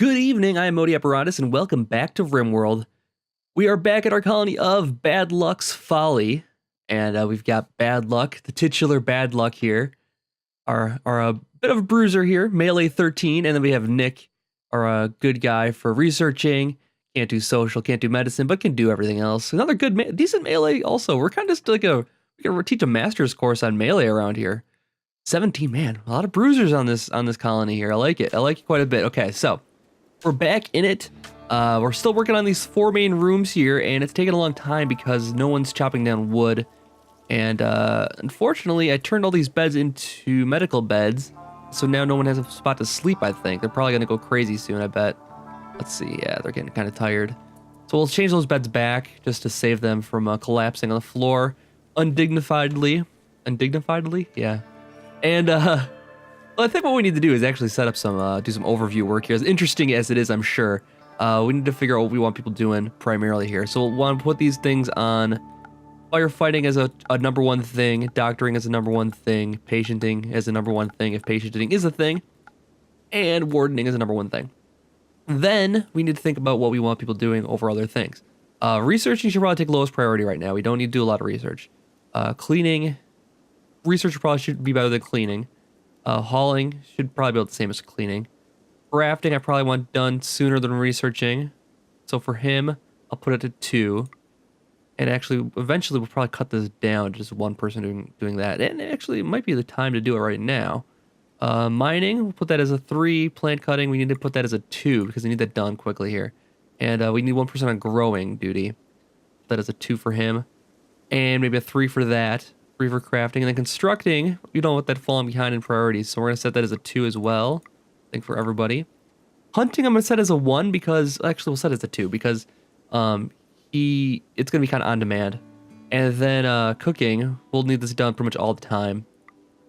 Good evening, I am Modi Apparatus, and welcome back to RimWorld. We are back at our colony of Badluck's Folly, and we've got Badluck, the titular Badluck here, our bit of a bruiser here, melee 13, and then we have Nick, our good guy for researching, can't do social, can't do medicine, but can do everything else. Another good, decent melee also. We're kind of just like we're gonna teach a master's course on melee around here. 17, man, a lot of bruisers on this colony here. I like it quite a bit. Okay, so we're back in it. We're still working on these 4 main rooms here, and it's taking a long time because no one's chopping down wood. And unfortunately, I turned all these beds into medical beds, so now no one has a spot to sleep, I think. They're probably gonna go crazy soon, I bet. Let's see, yeah, they're getting kind of tired. So we'll change those beds back just to save them from collapsing on the floor undignifiedly. Undignifiedly? Yeah. And well, I think what we need to do is actually set up some, do some overview work here. As interesting as it is, I'm sure, we need to figure out what we want people doing primarily here. So we'll want to put these things on firefighting as a #1 thing, doctoring as a #1 thing, patienting as a #1 thing, if patienting is a thing, and wardening as a #1 thing. Then we need to think about what we want people doing over other things. Researching should probably take lowest priority right now. We don't need to do a lot of research. Cleaning, research probably should be better than cleaning. Hauling should probably be about the same as cleaning. Crafting I probably want done sooner than researching. So for him, I'll put it to 2. And actually, eventually we'll probably cut this down to just 1 person doing that. And actually, it might be the time to do it right now. Mining, we'll put that as a 3. Plant cutting, we need to put that as a 2 because we need that done quickly here. And we need 1% on growing duty. Put that as a 2 for him. And maybe a 3 for that. 3 for crafting. And then constructing, you don't want that falling behind in priorities. So we're going to set that as a 2 as well. I think for everybody. Hunting, I'm going to set as a 1 because, actually we'll set it as a 2 because it's going to be kind of on demand. And then cooking, we'll need this done pretty much all the time.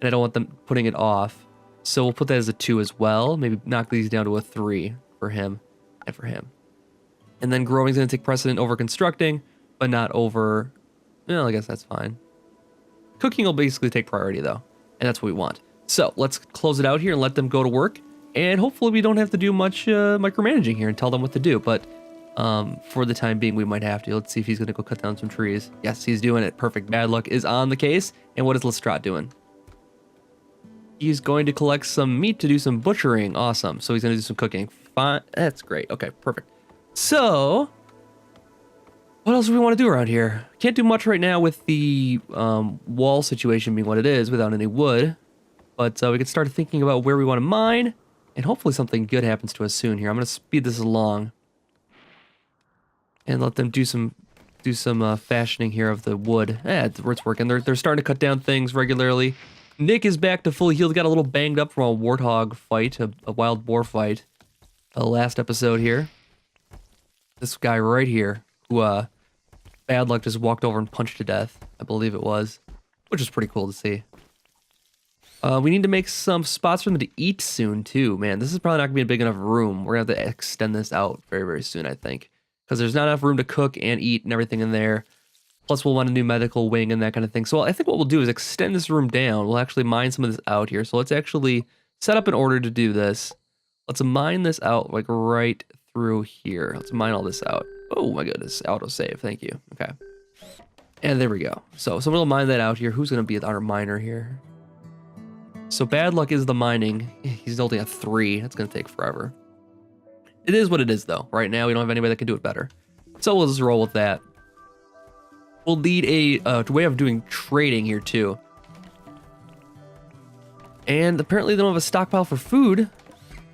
And I don't want them putting it off. So we'll put that as a 2 as well. Maybe knock these down to a 3 for him and for him. And then growing is going to take precedent over constructing, but not over, well, I guess that's fine. Cooking will basically take priority though, and that's what we want. So let's close it out here and let them go to work. And hopefully we don't have to do much micromanaging here and tell them what to do. But for the time being, we might have to. Let's see if he's going to go cut down some trees. Yes, he's doing it. Perfect. Badluck is on the case. And what is Leystrat doing? He's going to collect some meat to do some butchering. Awesome. So he's going to do some cooking. Fine. That's great. Okay, perfect. So what else do we want to do around here? Can't do much right now with the wall situation being what it is without any wood. But we can start thinking about where we want to mine. And hopefully something good happens to us soon here. I'm going to speed this along. And let them do some fashioning here of the wood. It's working. They're starting to cut down things regularly. Nick is back to fully healed. Got a little banged up from a warthog fight, a wild boar fight. Last episode here. This guy right here, who Badluck just walked over and punched to death, I believe it was, which is pretty cool to see. We need to make some spots for them to eat soon too. Man, this is probably not gonna be a big enough room. We're gonna have to extend this out very, very soon, I think, because there's not enough room to cook and eat and everything in there. Plus, we'll want a new medical wing and that kind of thing. So I think what we'll do is extend this room down. We'll actually mine some of this out here. So let's actually set up an order to do this. Let's mine this out like right through here. Let's mine all this out. Oh my goodness, autosave, thank you. Okay. And there we go. So someone will mine that out here. Who's gonna be our miner here? So Badluck is the mining. He's only a 3. That's gonna take forever. It is what it is though. Right now we don't have anybody that can do it better. So we'll just roll with that. We'll need a way of doing trading here too. And apparently they don't have a stockpile for food.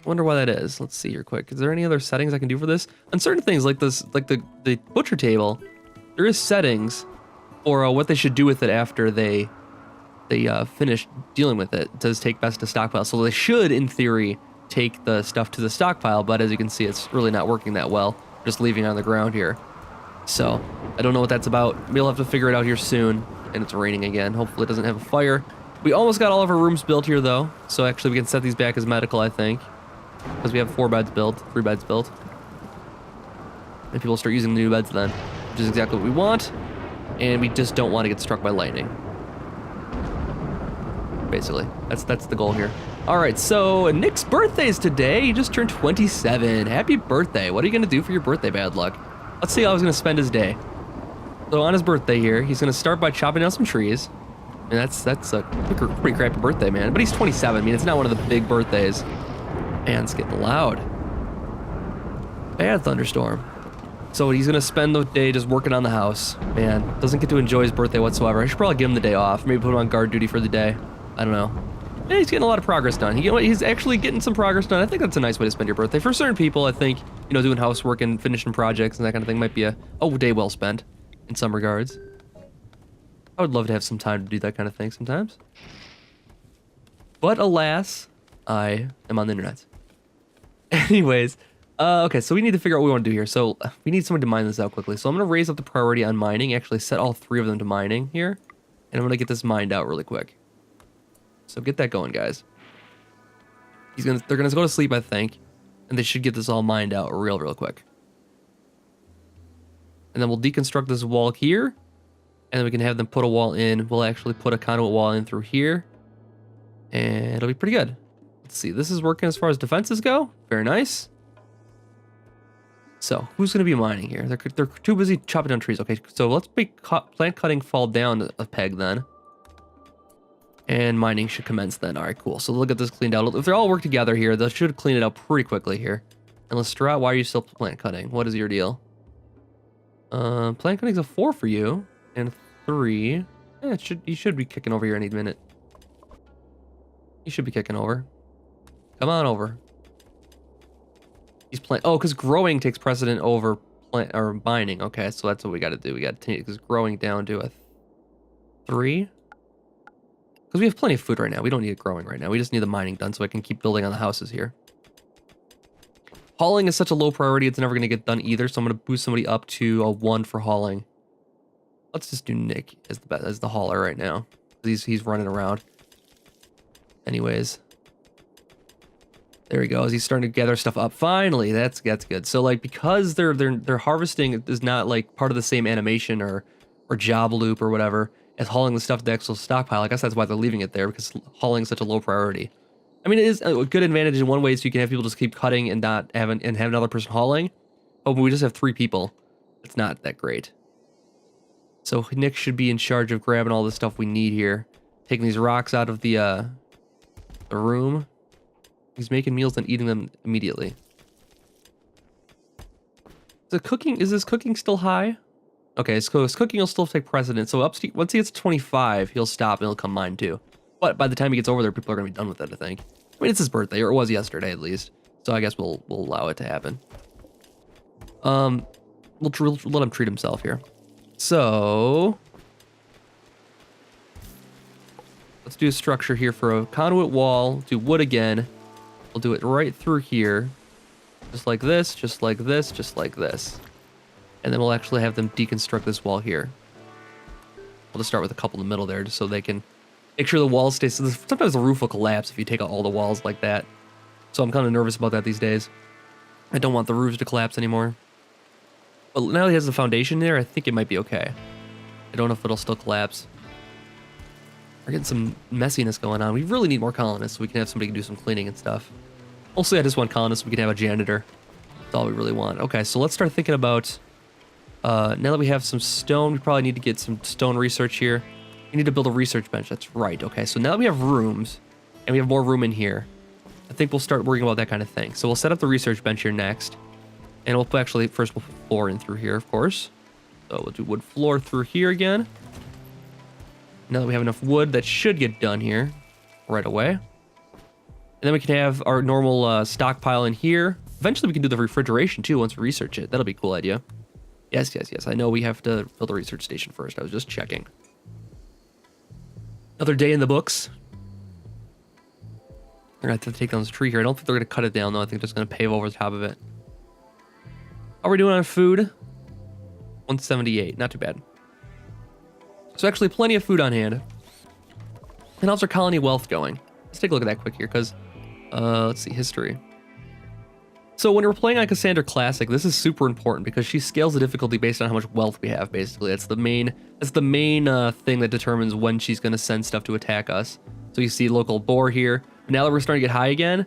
Wonder why that is. Let's see here quick. Is there any other settings I can do for this? On certain things like this, like the butcher table, there is settings for what they should do with it after they finish dealing with it. It does take best to stockpile. So they should, in theory, take the stuff to the stockpile, but as you can see, it's really not working that well. Just leaving it on the ground here. So I don't know what that's about. We'll have to figure it out here soon. And it's raining again. Hopefully it doesn't have a fire. We almost got all of our rooms built here though. So actually we can set these back as medical, I think. Because we have 4 beds built, 3 beds built. And people start using the new beds then, which is exactly what we want. And we just don't want to get struck by lightning. Basically, that's the goal here. All right, so Nick's birthday is today. He just turned 27. Happy birthday. What are you going to do for your birthday, Bad Luck? Let's see how he's going to spend his day. So on his birthday here, he's going to start by chopping down some trees. And that's a pretty crappy birthday, man. But he's 27. I mean, it's not one of the big birthdays. Man, it's getting loud. Bad thunderstorm. So he's going to spend the day just working on the house. Man, doesn't get to enjoy his birthday whatsoever. I should probably give him the day off. Maybe put him on guard duty for the day. I don't know. Yeah, he's getting a lot of progress done. He's actually getting some progress done. I think that's a nice way to spend your birthday. For certain people, I think, doing housework and finishing projects and that kind of thing might be a day well spent in some regards. I would love to have some time to do that kind of thing sometimes. But alas, I am on the internet. Anyways, okay, so we need to figure out what we want to do here. So we need someone to mine this out quickly. So I'm going to raise up the priority on mining, actually set all 3 of them to mining here. And I'm going to get this mined out really quick. So get that going, guys. They're gonna go to sleep, I think, and they should get this all mined out real quick. And then we'll deconstruct this wall here, and then we can have them put a wall in. We'll actually put a conduit wall in through here, and it'll be pretty good. Let's see, this is working as far as defenses go. Very nice. So who's gonna be mining here? They're too busy chopping down trees. Okay, so let's make plant cutting fall down a peg then. And mining should commence then. All right, cool. So look at this cleaned out. If they all work together here, they should clean it out pretty quickly here. And Leystrat, why are you still plant cutting? What is your deal? Plant cutting's a 4 for you. And 3. Yeah, you should be kicking over here any minute. You should be kicking over. Come on over. He's because growing takes precedent over plant or mining. Okay, so that's what we got to do. We got to take this growing down to a 3. Because we have plenty of food right now. We don't need it growing right now. We just need the mining done so I can keep building on the houses here. Hauling is such a low priority, it's never going to get done either. So I'm going to boost somebody up to a 1 for hauling. Let's just do Nick as the hauler right now. He's running around. Anyways. There he goes. He's starting to gather stuff up. Finally, that's good. So like because their harvesting is not like part of the same animation or job loop or whatever as hauling the stuff to the actual stockpile. I guess that's why they're leaving it there, because hauling is such a low priority. I mean, it is a good advantage in one way, so you can have people just keep cutting and not have another person hauling. But when we just have 3 people, it's not that great. So Nick should be in charge of grabbing all the stuff we need here, taking these rocks out of the room. He's making meals and eating them immediately. Is his cooking still high? Okay, so his cooking will still take precedence. So once he gets to 25, he'll stop and he'll come mine too. But by the time he gets over there, people are going to be done with it, I think. I mean, it's his birthday, or it was yesterday at least. So I guess we'll allow it to happen. We'll let him treat himself here. So let's do a structure here for a conduit wall. Do wood again. We'll do it right through here. Just like this, just like this, just like this. And then we'll actually have them deconstruct this wall here. We'll just start with a couple in the middle there, just so they can make sure the wall stays. So sometimes the roof will collapse if you take out all the walls like that. So I'm kind of nervous about that these days. I don't want the roofs to collapse anymore. But now that he has the foundation there, I think it might be okay. I don't know if it'll still collapse. We're getting some messiness going on. We really need more colonists so we can have somebody do some cleaning and stuff. Mostly I just want colonists so we can have a janitor. That's all we really want. Okay, so let's start thinking about... now that we have some stone, we probably need to get some stone research here. We need to build a research bench. That's right. Okay, so now that we have rooms, and we have more room in here, I think we'll start worrying about that kind of thing. So we'll set up the research bench here next. And we'll actually, first we'll put floor in through here, of course. So we'll do wood floor through here again. Now that we have enough wood, that should get done here right away. And then we can have our normal stockpile in here. Eventually we can do the refrigeration too once we research it. That'll be a cool idea. Yes. I know we have to build a research station first. I was just checking. Another day in the books. They're going to have to take down this tree here. I don't think they're going to cut it down, though. I think they're just going to pave over the top of it. How are we doing on food? 178. Not too bad. So actually plenty of food on hand. And how's our colony wealth going? Let's take a look at that quick here, because... let's see, history. So when we're playing on Cassandra Classic, this is super important because she scales the difficulty based on how much wealth we have, basically. That's the main thing that determines when she's going to send stuff to attack us. So you see local boar here. But now that we're starting to get high again,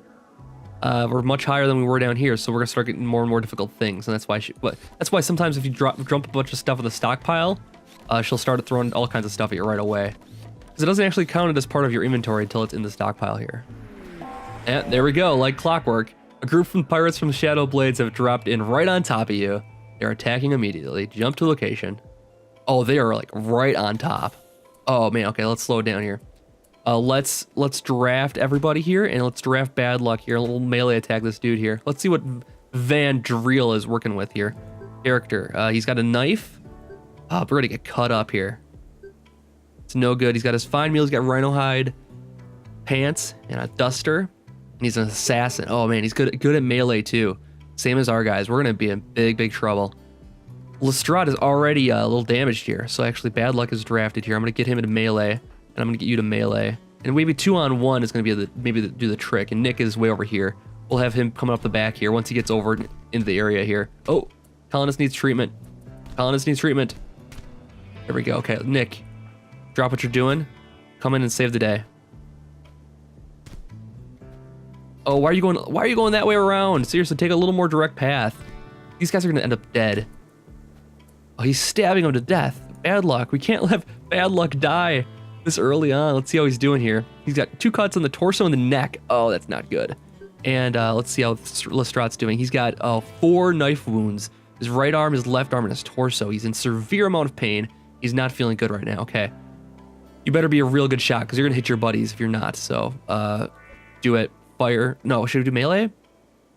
we're much higher than we were down here, so we're gonna start getting more and more difficult things, and that's why sometimes if you dump a bunch of stuff in the stockpile, she'll start throwing all kinds of stuff at you right away, because it doesn't actually count it as part of your inventory until it's in the stockpile here. And there we go, like clockwork. A group from pirates from Shadow Blades have dropped in right on top of you. They're attacking immediately. Jump to location. Oh, they are like right on top. Oh man, okay, let's slow down here. Let's draft everybody here, and let's draft Badluck here. A little melee attack this dude here. Let's see what Vandreel is working with here. Character, he's got a knife. Oh, we're gonna get cut up here. It's no good. He's got his fine meal. He's got rhino hide pants and a duster, and he's an assassin. Oh man, he's good at melee too. Same as our guys. We're gonna be in big trouble. Leystrat is already a little damaged here, so actually Badluck is drafted here. I'm gonna get him into melee. And I'm gonna get you to melee, and maybe 2-on-1 is gonna be do the trick. And Nick is way over here. We'll have him coming up the back here once he gets over into the area here. Oh, colonist needs treatment. Colonist needs treatment. There we go. Okay, Nick, drop what you're doing. Come in and save the day. Oh, why are you going that way around? Seriously, take a little more direct path. These guys are gonna end up dead. Oh, he's stabbing him to death. Badluck. We can't let Badluck die this early on. Let's see how he's doing here. He's got 2 cuts on the torso and the neck. Oh, that's not good. And let's see how Leystrat's doing. He's got 4 knife wounds. His right arm, his left arm, and his torso. He's in severe amount of pain. He's not feeling good right now. Okay. You better be a real good shot, because you're going to hit your buddies if you're not. So, do it. Fire. No, should we do melee?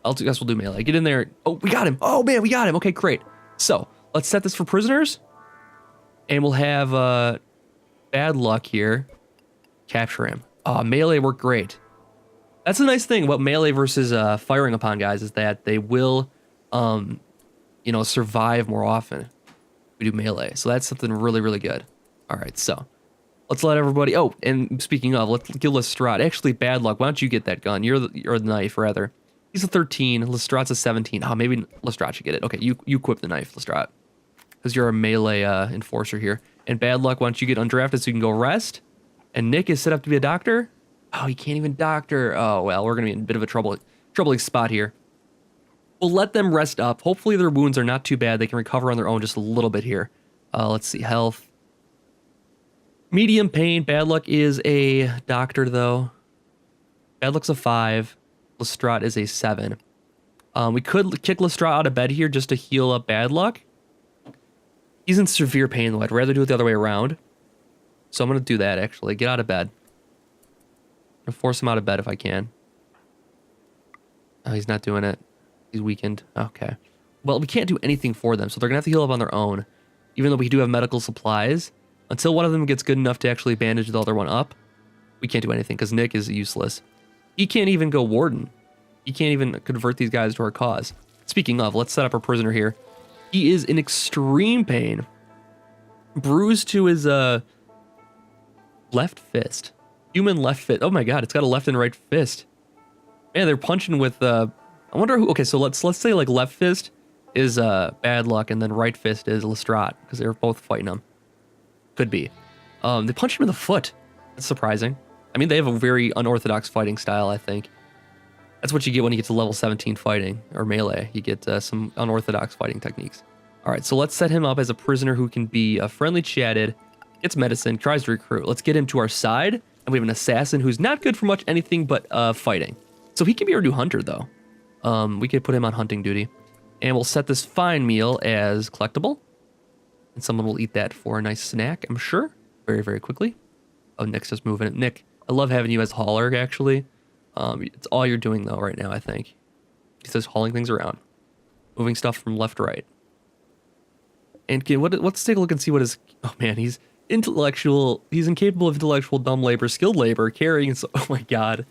I guess we'll do melee. Get in there. Oh, we got him. Oh, man, we got him. Okay, great. So, let's set this for prisoners. And we'll have Badluck here. Capture him. Oh, melee worked great. That's the nice thing about melee versus firing upon guys, is that they will, you know, survive more often. We do melee, so that's something really good. All right, so let's let everybody. Oh, and speaking of, let's kill Leystrat. Actually, Badluck, why don't you get that gun? You're the knife rather. He's a 13. Leystrat's a 17. Oh, maybe Leystrat should get it. Okay, you equip the knife, Leystrat, because you're a melee enforcer here. And Badluck, why don't you get undrafted so you can go rest? And Nick is set up to be a doctor. Oh, he can't even doctor. Oh, well, we're going to be in a bit of a troubling spot here. We'll let them rest up. Hopefully their wounds are not too bad. They can recover on their own just a little bit here. Let's see, health. Medium pain. Badluck is a doctor, though. Badluck's a 5. Leystrat is a 7. We could kick Leystrat out of bed here just to heal up Badluck. He's in severe pain, though. I'd rather do it the other way around. So I'm going to do that, actually. Get out of bed. I'm going to force him out of bed if I can. Oh, he's not doing it. He's weakened. Okay. Well, we can't do anything for them, so they're going to have to heal up on their own. Even though we do have medical supplies. Until one of them gets good enough to actually bandage the other one up, we can't do anything, because Nick is useless. He can't even go warden. He can't even convert these guys to our cause. Speaking of, let's set up our prisoner here. He is in extreme pain. Bruised to his left fist. Human left fist. Oh my god, it's got a left and right fist. Man, they're punching with I wonder who. Okay, so let's say like left fist is Badluck, and then right fist is Leystrat, because they're both fighting him. Could be. They punch him in the foot. That's surprising. I mean, they have a very unorthodox fighting style, I think. That's what you get when you get to level 17 fighting, or melee. You get some unorthodox fighting techniques. All right, so let's set him up as a prisoner who can be friendly chatted, gets medicine, tries to recruit. Let's get him to our side, and we have an assassin who's not good for much anything but fighting. So he can be our new hunter, though. We could put him on hunting duty. And we'll set this fine meal as collectible. And someone will eat that for a nice snack, I'm sure. Very quickly. Oh, Nick's just moving it. Nick, I love having you as hauler, actually. It's all you're doing, though, right now, I think. He's just hauling things around. Moving stuff from left to right. And let's take a look and see what his... Oh, man, he's intellectual. He's incapable of intellectual, dumb labor, skilled labor, carrying... Oh, my God.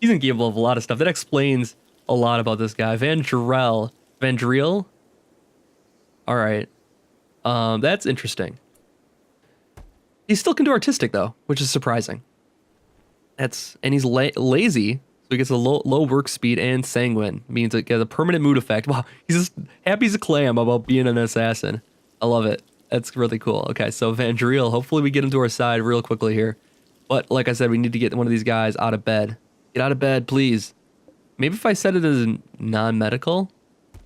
He's incapable of a lot of stuff. That explains a lot about this guy. Vandreel? All right. That's interesting. He still can do artistic, though, which is surprising. And he's lazy, so he gets a low work speed, and sanguine. Means it gets a permanent mood effect. Wow, he's just happy as a clam about being an assassin. I love it. That's really cool. Okay, so Vandreel, hopefully we get him to our side real quickly here. But like I said, we need to get one of these guys out of bed. Get out of bed, please. Maybe if I set it as non-medical,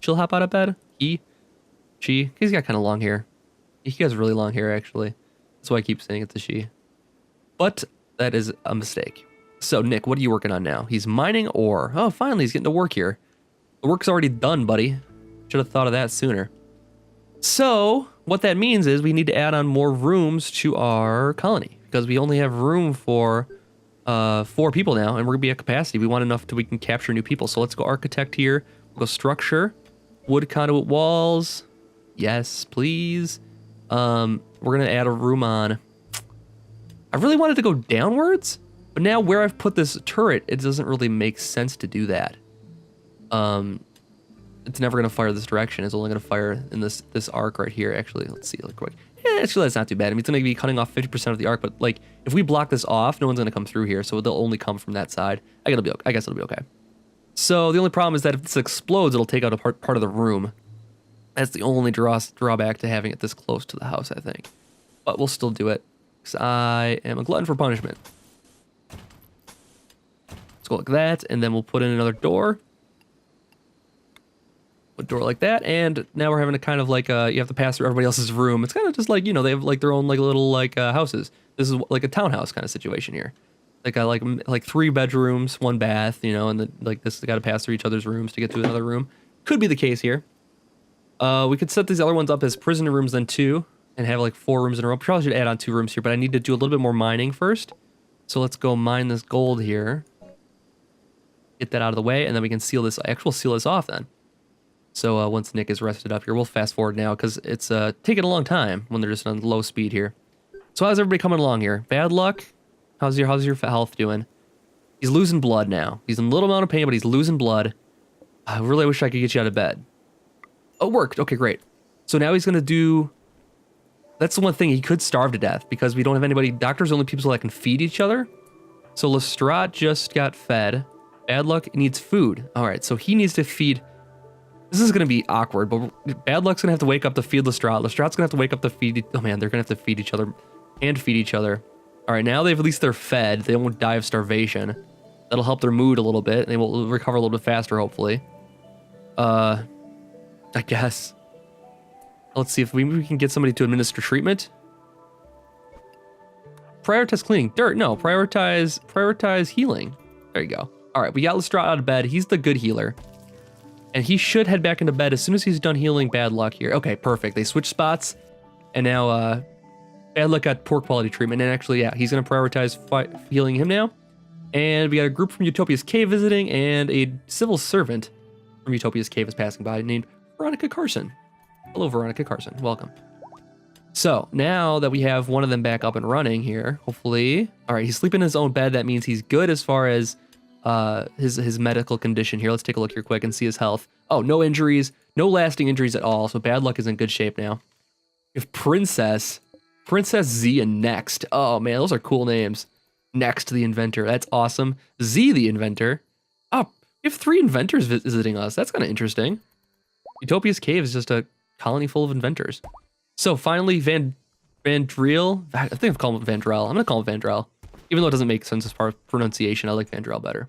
she'll hop out of bed. He's got kind of long hair. He has really long hair, actually. That's why I keep saying it's a she. But that is a mistake. So, Nick, what are you working on now? He's mining ore. Oh, finally, he's getting to work here. The work's already done, buddy. Should have thought of that sooner. So, what that means is we need to add on more rooms to our colony because we only have room for 4 people now, and we're gonna be at capacity. We want enough so we can capture new people. So let's go architect here. We'll go structure, wood conduit walls. Yes, please. We're gonna add a room on. I really wanted to go downwards, but now where I've put this turret, it doesn't really make sense to do that. It's never gonna fire this direction. It's only gonna fire in this arc right here. Actually, let's see really quick. Actually, that's not too bad. I mean, it's gonna be cutting off 50% of the arc, but like if we block this off, no one's gonna come through here, so they'll only come from that side. I guess it'll be okay. So the only problem is that if this explodes, it'll take out a part of the room. That's the only drawback to having it this close to the house, I think. But we'll still do it, because I am a glutton for punishment. Let's go like that, and then we'll put in another door. A door like that, and now we're having a kind of like you have to pass through everybody else's room. It's kind of just like, you know, they have like their own like little like houses. This is like a townhouse kind of situation here. Like I like 3 bedrooms, 1 bath, you know, and then like this got to pass through each other's rooms to get to another room. Could be the case here. We could set these other ones up as prisoner rooms then too, and have like 4 rooms in a row. Probably should add on 2 rooms here, but I need to do a little bit more mining first. So let's go mine this gold here. Get that out of the way, and then we can seal this. Actually, we'll seal this off then. So once Nick is rested up here, we'll fast forward now because it's taking a long time when they're just on low speed here. So how's everybody coming along here? Badluck, how's your health doing? He's losing blood now. He's in a little amount of pain, but he's losing blood. I really wish I could get you out of bed. Oh, it worked. Okay, great. So now he's gonna do. That's the one thing, he could starve to death because we don't have anybody. Doctors are only people that can feed each other. So Leystrat just got fed. Badluck needs food. All right, so he needs to feed. This is going to be awkward, but Badluck's going to have to wake up to feed Leystrat. Leystrat's going to have to wake up to feed... Oh, man, they're going to have to feed each other and feed each other. All right, now at least they're fed. They won't die of starvation. That'll help their mood a little bit. They will recover a little bit faster, hopefully. I guess. Let's see if we can get somebody to administer treatment. Prioritize cleaning. Dirt, no. Prioritize healing. There you go. All right, we got Leystrat out of bed. He's the good healer. And he should head back into bed as soon as he's done healing Badluck here. Okay, perfect. They switched spots. And now Badluck got poor quality treatment. And actually, yeah, he's going to prioritize healing him now. And we got a group from Utopia's Cave visiting. And a civil servant from Utopia's Cave is passing by named Veronica Carson. Hello, Veronica Carson. Welcome. So now that we have one of them back up and running here, hopefully. All right, he's sleeping in his own bed. That means he's good as far as... his medical condition here. Let's take a look here quick and see his health. Oh, no injuries, no lasting injuries at all. So Badluck is in good shape now. We have Princess Z and Next. Oh man, those are cool names. Next the inventor, that's awesome. Z the inventor. Oh, we have 3 inventors visiting us. That's kind of interesting. Utopia's Cave is just a colony full of inventors. So finally, Vandrel. I think I've called him Vandrel. I'm gonna call him Vandrel. Even though it doesn't make sense as far as pronunciation, I like Vandrel better.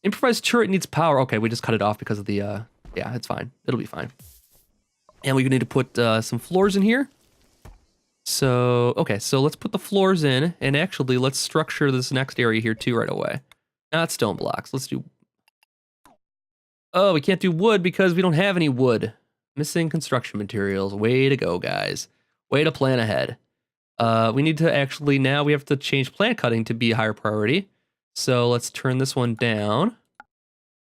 Improvised turret needs power. Okay, we just cut it off because of the, yeah, it's fine. It'll be fine. And we need to put some floors in here. So, okay, so let's put the floors in. And actually, let's structure this next area here too right away. Not stone blocks. Let's do... Oh, we can't do wood because we don't have any wood. Missing construction materials. Way to go, guys. Way to plan ahead. We need to actually, now we have to change plant cutting to be a higher priority. So let's turn this one down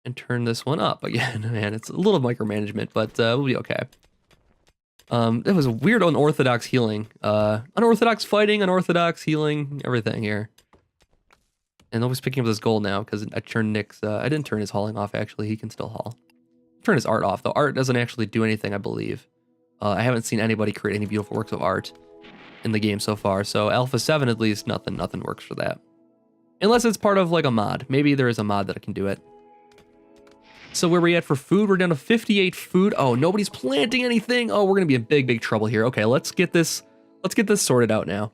and turn this one up again. Man, it's a little micromanagement, but we'll be okay. It was a weird unorthodox healing. Unorthodox fighting, unorthodox healing, everything here. And always picking up this gold now because I turned Nick's, I didn't turn his hauling off actually, he can still haul. Turn his art off though. Art doesn't actually do anything, I believe. I haven't seen anybody create any beautiful works of art in the game so far, so Alpha 7 at least, nothing works for that. Unless it's part of like a mod. Maybe there is a mod that can do it. So where are we at for food? We're down to 58 food. Oh, nobody's planting anything. Oh, we're gonna be in big trouble here. Okay, let's get this sorted out now.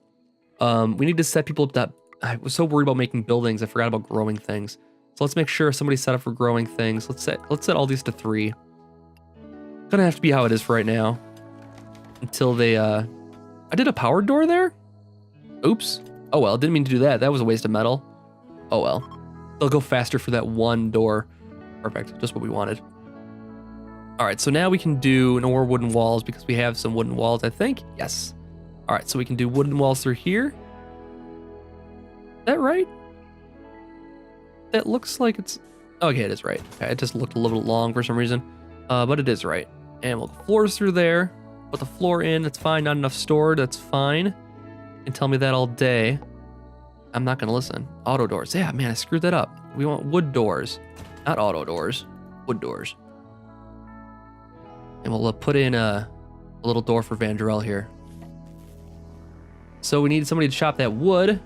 We need to set people up that... I was so worried about making buildings, I forgot about growing things. So let's make sure somebody's set up for growing things. Let's set all these to 3. Gonna have to be how it is for right now. Until they, I did a powered door there? Oops. Oh well, didn't mean to do that. That was a waste of metal. Oh well. They'll go faster for that one door. Perfect, just what we wanted. All right, so now we can do no more wooden walls because we have some wooden walls, I think. Yes. All right, so we can do wooden walls through here. Is that right? That looks like it's... Okay, it is right. Okay, it just looked a little long for some reason, but it is right. And we'll go floors through there. Put the floor in, that's fine. Not enough stored, that's fine. You can tell me that all day. I'm not gonna listen. Auto doors. Yeah, man, I screwed that up. We want wood doors, not auto doors. Wood doors. And we'll put in a little door for Vandrel here. So we need somebody to chop that wood.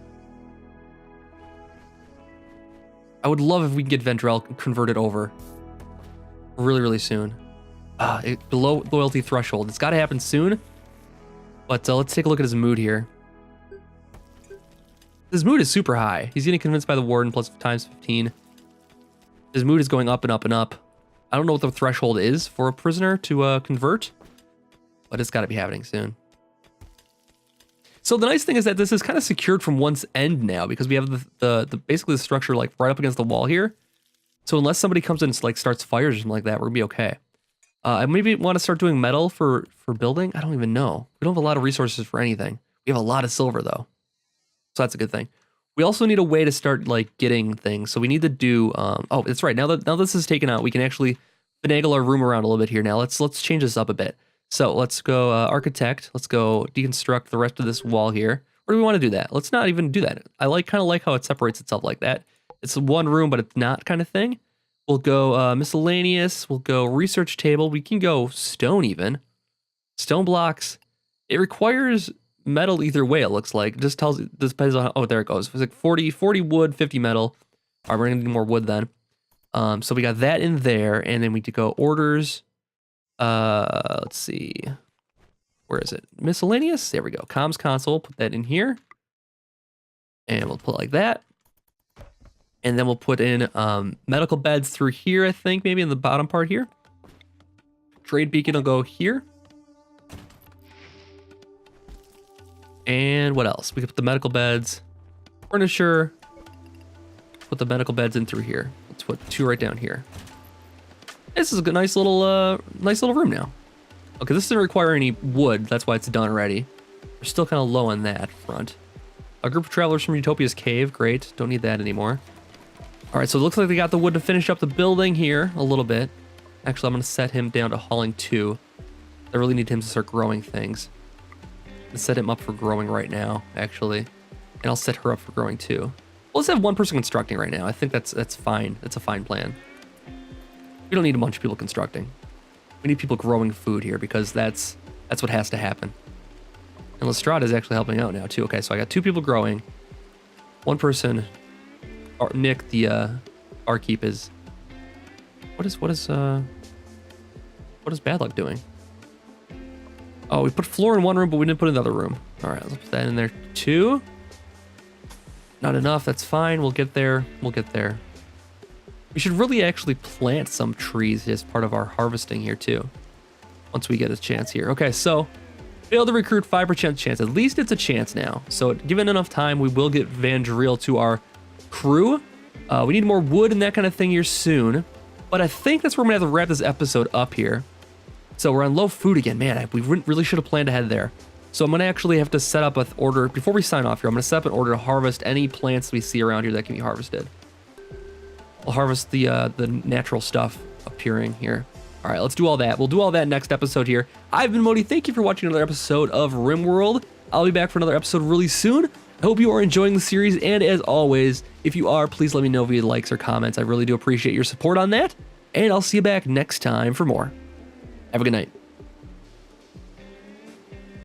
I would love if we can get Vandrel converted over really, really soon. Below loyalty threshold. It's got to happen soon. But let's take a look at his mood here. His mood is super high. He's getting convinced by the warden plus times 15. His mood is going up and up and up. I don't know what the threshold is for a prisoner to convert, but it's got to be happening soon. So the nice thing is that this is kind of secured from one's end now because we have the basically the structure like right up against the wall here. So unless somebody comes in and like starts fires or something like that, we're gonna be okay. I maybe want to start doing metal for building. I don't even know. We don't have a lot of resources for anything. We have a lot of silver though. So that's a good thing. We also need a way to start like getting things. So we need to do, oh, that's right. Now this is taken out, we can actually finagle our room around a little bit here. Now let's change this up a bit. So let's go architect. Let's go deconstruct the rest of this wall here. Or do we want to do that? Let's not even do that. I kind of like how it separates itself like that. It's one room, but it's not kind of thing. We'll go miscellaneous. We'll go research table. We can go stone even. Stone blocks. It requires metal either way, it looks like. It just tells, this depends on, oh, there it goes. It's like 40 wood, 50 metal. All right, we're gonna need more wood then. So we got that in there, and then we need to go orders. Let's see. Where is it? Miscellaneous? There we go. Comms console, put that in here. And we'll put it like that. And then we'll put in medical beds through here, I think, maybe in the bottom part here. Trade beacon will go here. And what else? We can put the medical beds, furniture, put the medical beds in through here. Let's put 2 right down here. This is a good, nice little room now. Okay, this doesn't require any wood. That's why it's done already. We're still kind of low on that front. A group of travelers from Utopia's cave. Great. Don't need that anymore. All right, so it looks like they got the wood to finish up the building here a little bit. Actually, I'm going to set him down to hauling 2. I really need him to start growing things. Let's set him up for growing right now, actually. And I'll set her up for growing too. Well, let's have one person constructing right now. I think that's fine. That's a fine plan. We don't need a bunch of people constructing. We need people growing food here because that's what has to happen. And Leystrat is actually helping out now too. Okay, so I got 2 people growing. One person, Nick, the barkeep is. What is Badluck doing? Oh, we put floor in one room, but we didn't put another room. All right, let's put that in there too. Not enough. That's fine. We'll get there. We'll get there. We should really actually plant some trees as part of our harvesting here too. Once we get a chance here. Okay, so failed to recruit 5% chance. At least it's a chance now. So given enough time, we will get Vandrel to our crew. We need more wood and that kind of thing here soon. But I think that's where I'm gonna have to wrap this episode up here. So we're on low food again. Man, we really should have planned ahead there. So I'm gonna actually have to set up an order, before we sign off here, I'm gonna set up an order to harvest any plants we see around here that can be harvested. I'll harvest the natural stuff appearing here. All right, let's do all that. We'll do all that next episode here. I've been Modi. Thank you for watching another episode of RimWorld. I'll be back for another episode really soon. I hope you are enjoying the series, and as always, if you are, please let me know via likes or comments. I really do appreciate your support on that, and I'll see you back next time for more. Have a good night.